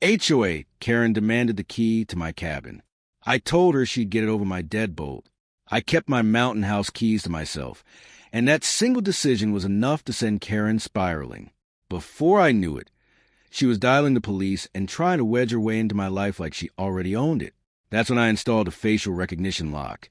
HOA, Karen demanded the key to my cabin. I told her she'd get it over my deadbolt. I kept my mountain house keys to myself, and that single decision was enough to send Karen spiraling. Before I knew it, she was dialing the police and trying to wedge her way into my life like she already owned it. That's when I installed a facial recognition lock,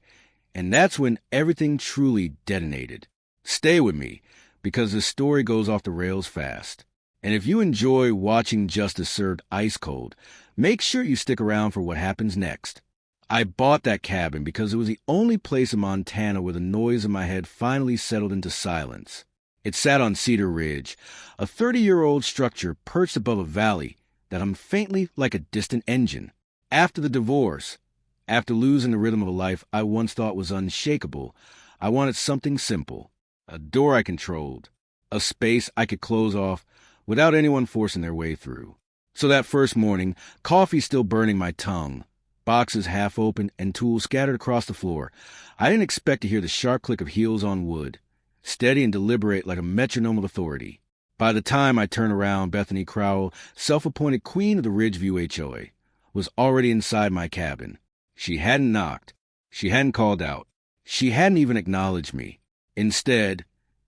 and that's when everything truly detonated. Stay with me, because this story goes off the rails fast. And if you enjoy watching justice served ice cold, make sure you stick around for what happens next. I bought that cabin because it was the only place in Montana where the noise in my head finally settled into silence. It sat on Cedar Ridge, a 30-year-old structure perched above a valley that hummed faintly like a distant engine. After the divorce, after losing the rhythm of a life I once thought was unshakable, I wanted something simple. A door I controlled, a space I could close off without anyone forcing their way through. So that first morning, coffee still burning my tongue, boxes half open and tools scattered across the floor, I didn't expect to hear the sharp click of heels on wood, steady and deliberate like a metronome of authority. By the time I turned around, Bethany Crowell, self-appointed queen of the Ridgeview HOA, was already inside my cabin. She hadn't knocked. She hadn't called out. She hadn't even acknowledged me. Instead,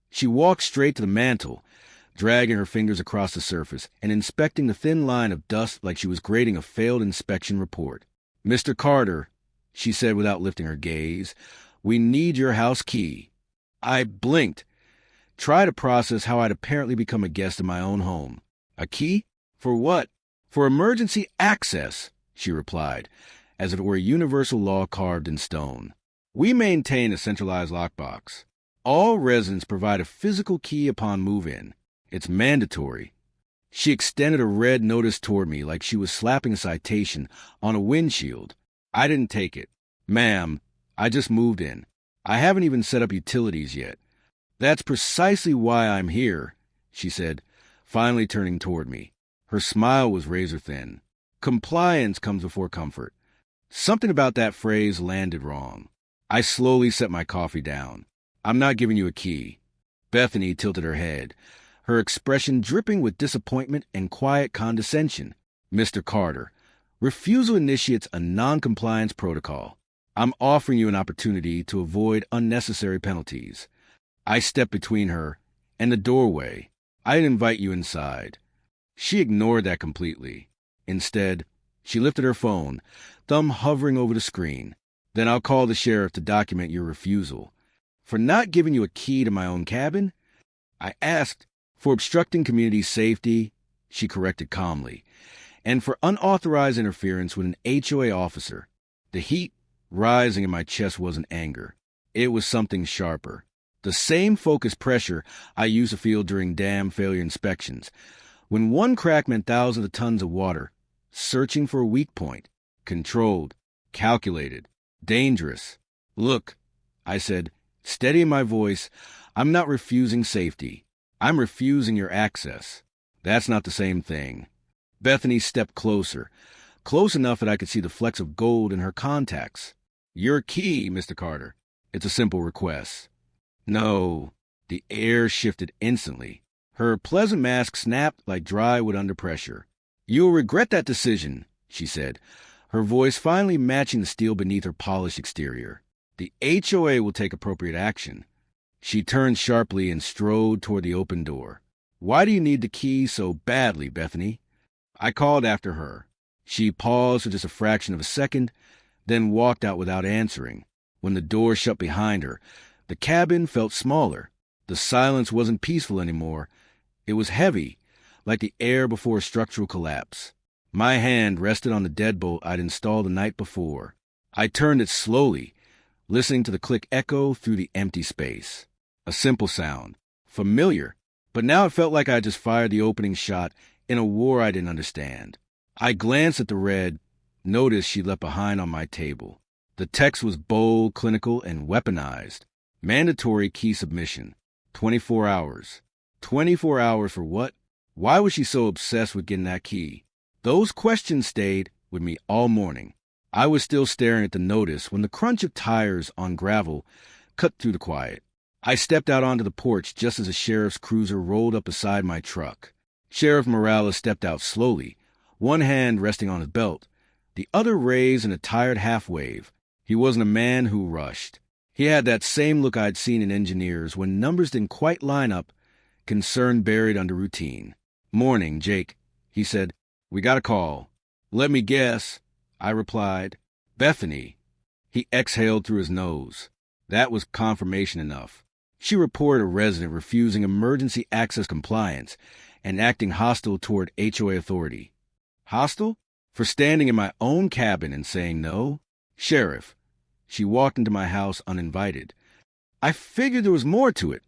she walked straight to the mantel, dragging her fingers across the surface and inspecting the thin line of dust like she was grading a failed inspection report. "Mr. Carter," she said without lifting her gaze, "we need your house key." I blinked, tried to process how I'd apparently become a guest in my own home. "A key? For what?" "For emergency access," she replied, as if it were a universal law carved in stone. "We maintain a centralized lockbox. All residents provide a physical key upon move-in. It's mandatory." She extended a red notice toward me like she was slapping a citation on a windshield. I didn't take it. "Ma'am, I just moved in. I haven't even set up utilities yet." "That's precisely why I'm here," she said, finally turning toward me. Her smile was razor-thin. "Compliance comes before comfort." Something about that phrase landed wrong. I slowly set my coffee down. "I'm not giving you a key." Bethany tilted her head, her expression dripping with disappointment and quiet condescension. "Mr. Carter, refusal initiates a non-compliance protocol. I'm offering you an opportunity to avoid unnecessary penalties." I stepped between her and the doorway. "I didn't invite you inside." She ignored that completely. Instead, she lifted her phone, thumb hovering over the screen. "Then I'll call the sheriff to document your refusal." "For not giving you a key to my own cabin?" I asked. "For obstructing community safety," she corrected calmly, "and for unauthorized interference with an HOA officer." The heat rising in my chest wasn't anger. It was something sharper. The same focused pressure I used to feel during dam failure inspections, when one crack meant thousands of tons of water, searching for a weak point. Controlled, calculated, dangerous. "Look," I said, steadying my voice, "I'm not refusing safety. I'm refusing your access." "That's not the same thing." Bethany stepped closer, close enough that I could see the flecks of gold in her contacts. "Your key, Mr. Carter. It's a simple request." "No." The air shifted instantly. Her pleasant mask snapped like dry wood under pressure. "You'll regret that decision," she said, her voice finally matching the steel beneath her polished exterior. "The HOA will take appropriate action." She turned sharply and strode toward the open door. "Why do you need the key so badly, Bethany?" I called after her. She paused for just a fraction of a second, then walked out without answering. When the door shut behind her, the cabin felt smaller. The silence wasn't peaceful anymore. It was heavy, like the air before a structural collapse. My hand rested on the deadbolt I'd installed the night before. I turned it slowly, listening to the click echo through the empty space. A simple sound, familiar, but now it felt like I just fired the opening shot in a war I didn't understand. I glanced at the red, noticed she left behind on my table. The text was bold, clinical, and weaponized. Mandatory key submission. 24 hours. 24 hours for what? Why was she so obsessed with getting that key? Those questions stayed with me all morning. I was still staring at the notice when the crunch of tires on gravel cut through the quiet. I stepped out onto the porch just as a sheriff's cruiser rolled up beside my truck. Sheriff Morales stepped out slowly, one hand resting on his belt, the other raised in a tired half-wave. He wasn't a man who rushed. He had that same look I'd seen in engineers when numbers didn't quite line up, concern buried under routine. "Morning, Jake," he said. "We got a call." "Let me guess," I replied. "Bethany." He exhaled through his nose. That was confirmation enough. She reported a resident refusing emergency access compliance and acting hostile toward HOA authority. Hostile? For standing in my own cabin and saying no? "Sheriff." She walked into my house uninvited. "I figured there was more to it,"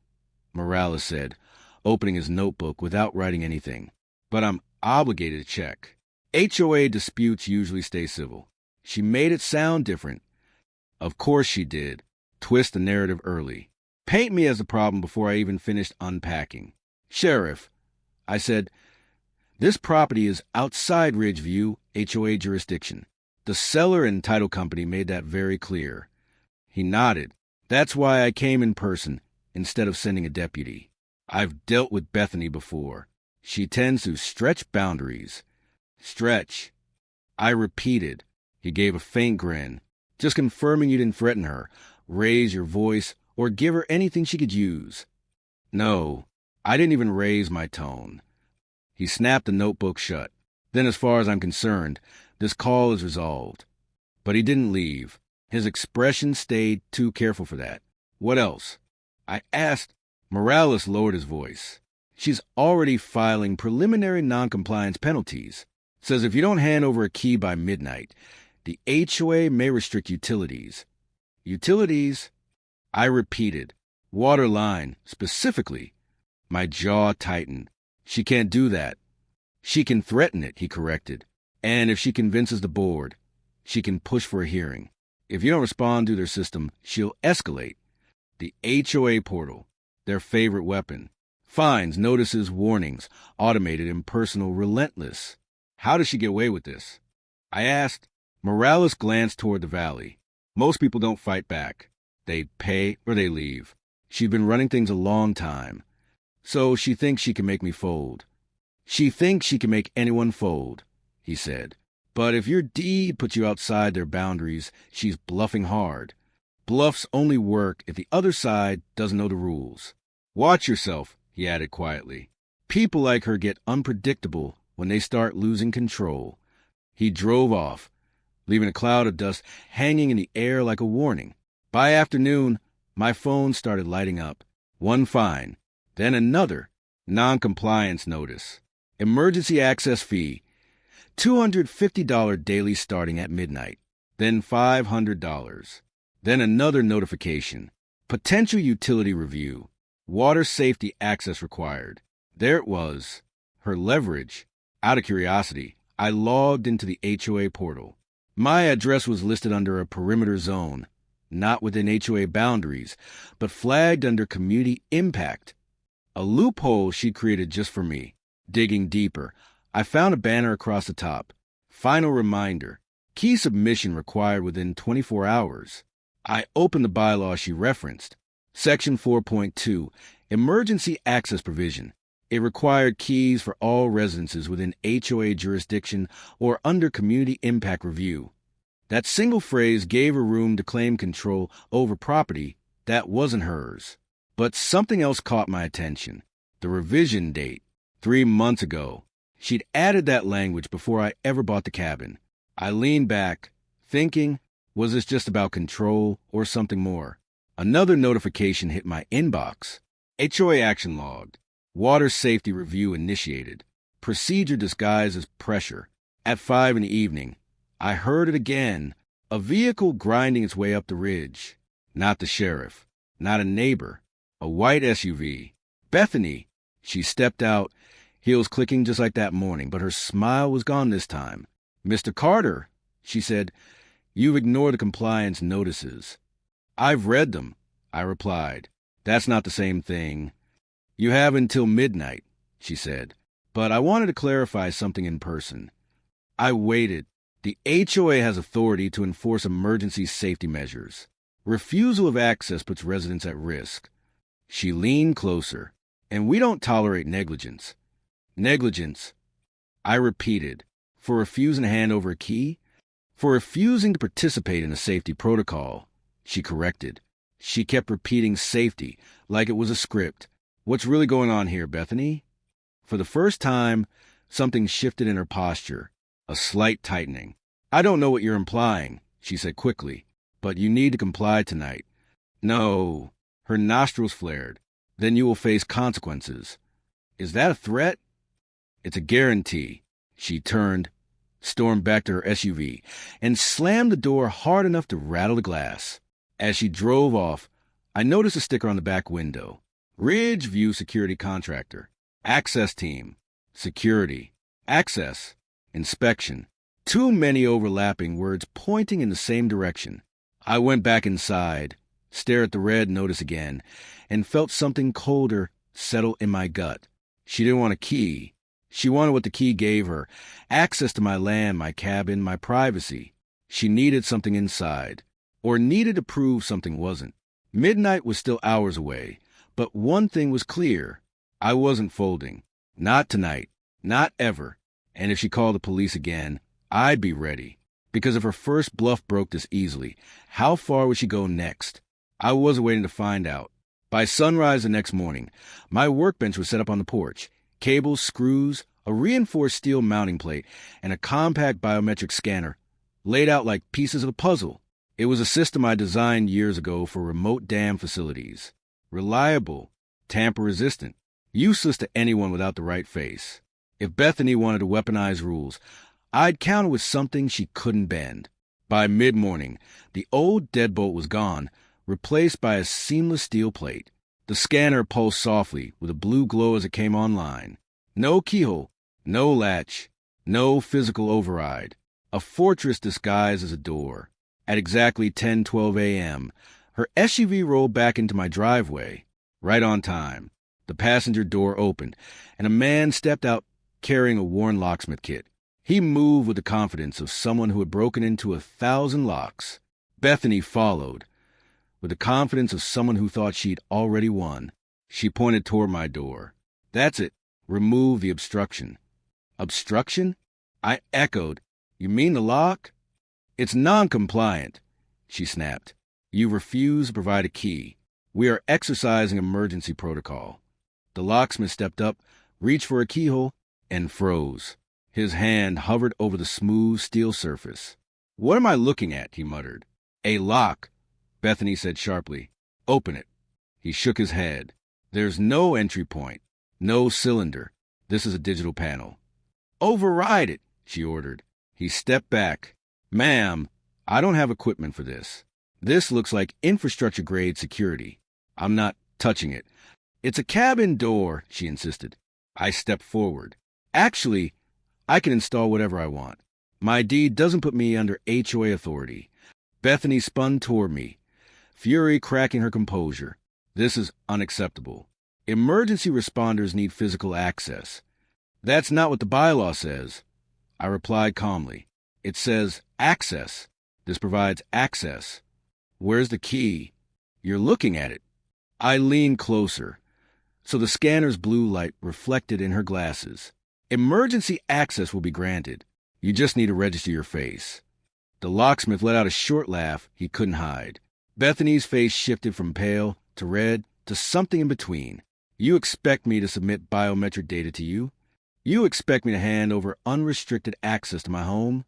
Morales said, opening his notebook without writing anything. "But I'm obligated to check. HOA disputes usually stay civil." She made it sound different. Of course she did. Twist the narrative early. Paint me as the problem before I even finished unpacking. "Sheriff," I said, "this property is outside Ridgeview HOA jurisdiction. The seller and title company made that very clear." He nodded. "That's why I came in person instead of sending a deputy. I've dealt with Bethany before. She tends to stretch boundaries." "Stretch." I repeated. He gave a faint grin. "Just confirming you didn't threaten her, raise your voice, or give her anything she could use." "No, I didn't even raise my tone." He snapped the notebook shut. "Then as far as I'm concerned, this call is resolved." But he didn't leave. His expression stayed too careful for that. "What else?" I asked. Morales lowered his voice. "She's already filing preliminary noncompliance penalties. Says if you don't hand over a key by midnight, the HOA may restrict utilities." "Utilities?" I repeated. "Water line, specifically." My jaw tightened. "She can't do that." "She can threaten it," he corrected. "And if she convinces the board, she can push for a hearing. If you don't respond to their system, she'll escalate." The HOA portal, their favorite weapon. Fines, notices, warnings, automated, impersonal, relentless. How does she get away with this? I asked. Morales glanced toward the valley. "Most people don't fight back. They pay or they leave. She's been running things a long time. So she thinks she can make me fold." "She thinks she can make anyone fold," he said. "But if your deed puts you outside their boundaries, she's bluffing hard. Bluffs only work if the other side doesn't know the rules. Watch yourself," he added quietly. "People like her get unpredictable when they start losing control." He drove off, leaving a cloud of dust hanging in the air like a warning. By afternoon, my phone started lighting up. One fine, then another. Non-compliance notice. Emergency access fee. $250 daily starting at midnight. Then $500. Then another notification. Potential utility review. Water safety access required. There it was. Her leverage. Out of curiosity, I logged into the HOA portal. My address was listed under a perimeter zone, not within HOA boundaries, but flagged under community impact. A loophole she created just for me. Digging deeper, I found a banner across the top. Final reminder. Key submission required within 24 hours. I opened the bylaw she referenced. Section 4.2, Emergency Access Provision. It required keys for all residences within HOA jurisdiction or under community impact review. That single phrase gave her room to claim control over property that wasn't hers. But something else caught my attention. The revision date. 3 months ago. She'd added that language before I ever bought the cabin. I leaned back, thinking, was this just about control or something more? Another notification hit my inbox. HOA action logged. Water safety review initiated. Procedure disguised as pressure. At 5 in the evening, I heard it again. A vehicle grinding its way up the ridge. Not the sheriff. Not a neighbor. A white SUV. Bethany. She stepped out, heels clicking just like that morning, but her smile was gone this time. "Mr. Carter," she said, "you've ignored the compliance notices." "I've read them," I replied. "That's not the same thing." "You have until midnight," she said, "but I wanted to clarify something in person." I waited. The HOA has authority to enforce emergency safety measures. Refusal of access puts residents at risk. She leaned closer. "And we don't tolerate negligence." "Negligence," I repeated. For refusing to hand over a key? For refusing to participate in a safety protocol. She corrected. She kept repeating safety, like it was a script. What's really going on here, Bethany? For the first time, something shifted in her posture, a slight tightening. I don't know what you're implying, she said quickly, but you need to comply tonight. No. Her nostrils flared. Then you will face consequences. Is that a threat? It's a guarantee. She turned, stormed back to her SUV, and slammed the door hard enough to rattle the glass. As she drove off, I noticed a sticker on the back window. Ridgeview Security Contractor. Access Team. Security. Access. Inspection. Too many overlapping words pointing in the same direction. I went back inside, stared at the red notice again, and felt something colder settle in my gut. She didn't want a key. She wanted what the key gave her. Access to my land, my cabin, my privacy. She needed something inside. Or needed to prove something wasn't. Midnight was still hours away, but one thing was clear. I wasn't folding. Not tonight. Not ever. And if she called the police again, I'd be ready. Because if her first bluff broke this easily, how far would she go next? I wasn't waiting to find out. By sunrise the next morning, my workbench was set up on the porch. Cables, screws, a reinforced steel mounting plate, and a compact biometric scanner, laid out like pieces of a puzzle. It was a system I designed years ago for remote dam facilities. Reliable, tamper-resistant, useless to anyone without the right face. If Bethany wanted to weaponize rules, I'd counter with something she couldn't bend. By mid-morning, the old deadbolt was gone, replaced by a seamless steel plate. The scanner pulsed softly, with a blue glow as it came online. No keyhole, no latch, no physical override. A fortress disguised as a door. At exactly 10:12 a.m., her SUV rolled back into my driveway, right on time. The passenger door opened, and a man stepped out carrying a worn locksmith kit. He moved with the confidence of someone who had broken into 1,000 locks. Bethany followed, with the confidence of someone who thought she'd already won. She pointed toward my door. That's it. Remove the obstruction. Obstruction? I echoed. You mean the lock? It's non-compliant, she snapped. You refuse to provide a key. We are exercising emergency protocol. The locksmith stepped up, reached for a keyhole, and froze. His hand hovered over the smooth steel surface. What am I looking at? He muttered. A lock, Bethany said sharply. Open it. He shook his head. There's no entry point, no cylinder. This is a digital panel. Override it, she ordered. He stepped back. Ma'am, I don't have equipment for this. This looks like infrastructure-grade security. I'm not touching it. It's a cabin door, she insisted. I stepped forward. Actually, I can install whatever I want. My deed doesn't put me under HOA authority. Bethany spun toward me, fury cracking her composure. This is unacceptable. Emergency responders need physical access. That's not what the bylaw says. I replied calmly. It says access. This provides access. Where's the key? You're looking at it. I leaned closer, so the scanner's blue light reflected in her glasses. Emergency access will be granted. You just need to register your face. The locksmith let out a short laugh he couldn't hide. Bethany's face shifted from pale to red to something in between. You expect me to submit biometric data to you? You expect me to hand over unrestricted access to my home?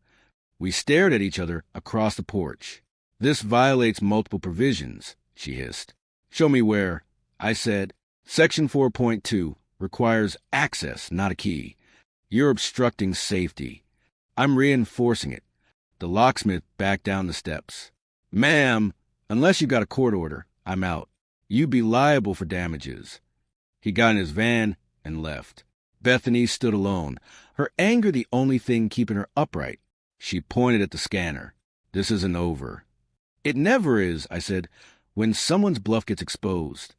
We stared at each other across the porch. This violates multiple provisions, she hissed. Show me where. I said, Section 4.2 requires access, not a key. You're obstructing safety. I'm reinforcing it. The locksmith backed down the steps. Ma'am, unless you've got a court order, I'm out. You'd be liable for damages. He got in his van and left. Bethany stood alone, her anger the only thing keeping her upright. She pointed at the scanner. This isn't over. It never is, I said, when someone's bluff gets exposed.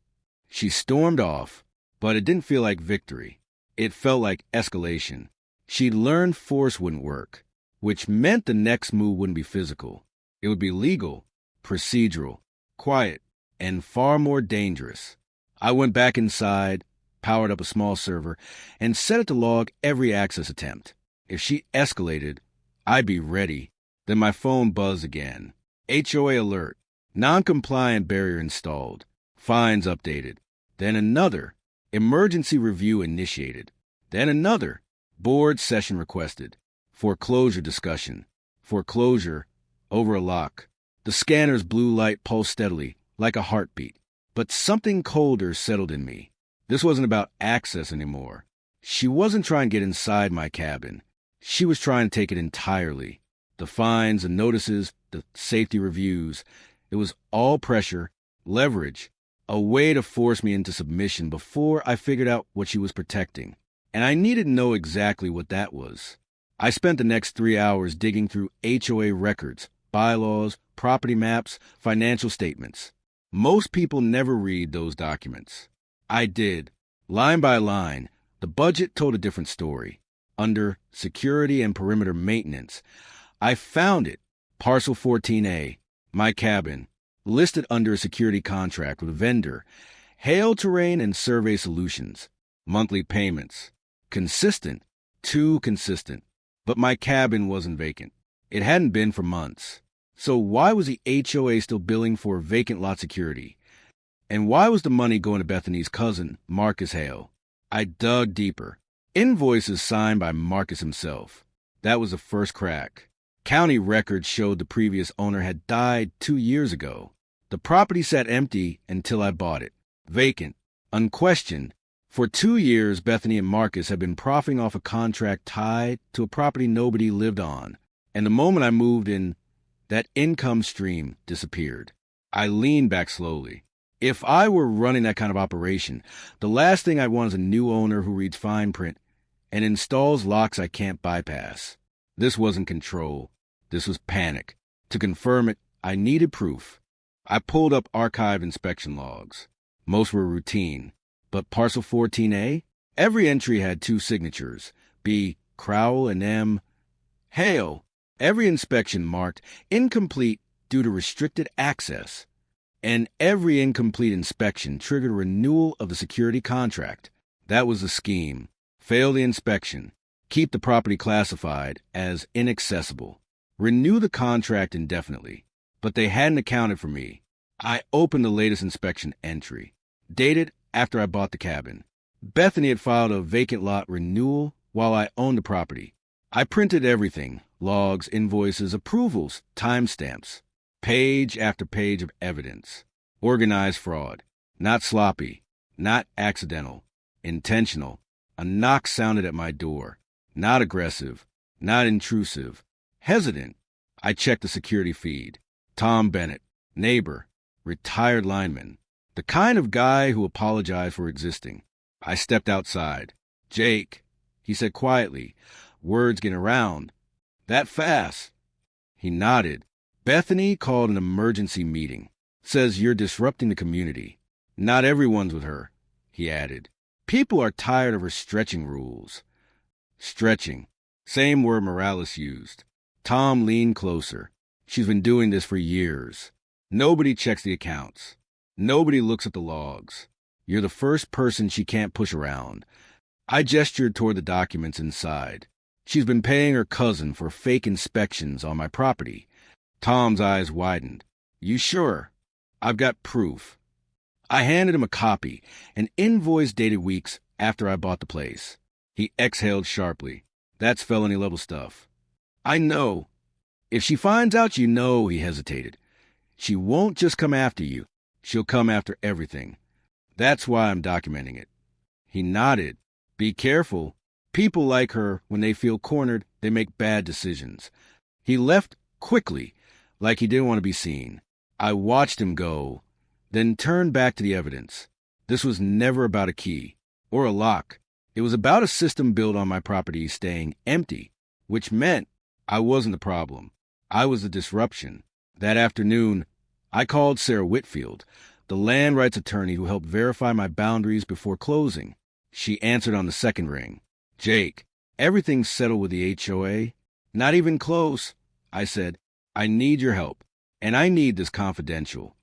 She stormed off, but it didn't feel like victory. It felt like escalation. She'd learned force wouldn't work, which meant the next move wouldn't be physical. It would be legal, procedural, quiet, and far more dangerous. I went back inside, powered up a small server, and set it to log every access attempt. If she escalated, I'd be ready. Then my phone buzzed again. HOA alert. Non-compliant barrier installed. Fines updated. Then another. Emergency review initiated. Then another. Board session requested. Foreclosure discussion. Foreclosure over a lock. The scanner's blue light pulsed steadily, like a heartbeat. But something colder settled in me. This wasn't about access anymore. She wasn't trying to get inside my cabin. She was trying to take it entirely. The fines, the notices, the safety reviews. It was all pressure, leverage, a way to force me into submission before I figured out what she was protecting. And I needed to know exactly what that was. I spent the next 3 hours digging through HOA records, bylaws, property maps, financial statements. Most people never read those documents. I did. Line by line, the budget told a different story. Under security and perimeter maintenance, I found it. Parcel 14A, my cabin, listed under a security contract with a vendor. Hail Terrain and Survey Solutions. Monthly payments. Consistent. Too consistent. But my cabin wasn't vacant. It hadn't been for months. So why was the HOA still billing for vacant lot security? And why was the money going to Bethany's cousin, Marcus Hale? I dug deeper. Invoices signed by Marcus himself. That was the first crack. County records showed the previous owner had died 2 years ago. The property sat empty until I bought it. Vacant. Unquestioned. For 2 years, Bethany and Marcus had been profiting off a contract tied to a property nobody lived on. And the moment I moved in, that income stream disappeared. I leaned back slowly. If I were running that kind of operation, the last thing I want is a new owner who reads fine print and installs locks I can't bypass. This wasn't control. This was panic. To confirm it, I needed proof. I pulled up archive inspection logs. Most were routine. But Parcel 14A? Every entry had 2 signatures. B. Crowell and M. Hale. Every inspection marked incomplete due to restricted access. And every incomplete inspection triggered a renewal of the security contract. That was the scheme. Fail the inspection. Keep the property classified as inaccessible. Renew the contract indefinitely. But they hadn't accounted for me. I opened the latest inspection entry, dated after I bought the cabin. Bethany had filed a vacant lot renewal while I owned the property. I printed everything, logs, invoices, approvals, timestamps, page after page of evidence. Organized fraud. Not sloppy. Not accidental. Intentional. A knock sounded at my door. Not aggressive. Not intrusive. Hesitant. I checked the security feed. Tom Bennett. Neighbor. Retired lineman. The kind of guy who apologized for existing. I stepped outside. "Jake," he said quietly, words getting around. "That fast?" He nodded. "Bethany called an emergency meeting. Says you're disrupting the community. Not everyone's with her," he added. "People are tired of her stretching rules." Stretching. Same word Morales used. Tom leaned closer. "She's been doing this for years. Nobody checks the accounts. Nobody looks at the logs. You're the first person she can't push around." I gestured toward the documents inside. "She's been paying her cousin for fake inspections on my property." Tom's eyes widened. "You sure?" "I've got proof." I handed him a copy, an invoice dated weeks after I bought the place. He exhaled sharply. "That's felony level stuff." "I know." "If she finds out you know," he hesitated, "she won't just come after you. She'll come after everything. That's why I'm documenting it." He nodded. "Be careful. People like her, when they feel cornered, they make bad decisions." He left quickly, like he didn't want to be seen. I watched him go, then turned back to the evidence. This was never about a key or a lock. It was about a system built on my property staying empty, which meant I wasn't the problem. I was the disruption. That afternoon, I called Sarah Whitfield, the land rights attorney who helped verify my boundaries before closing. She answered on the second ring. "Jake, everything's settled with the HOA." "Not even close," I said. "I need your help, and I need this confidential."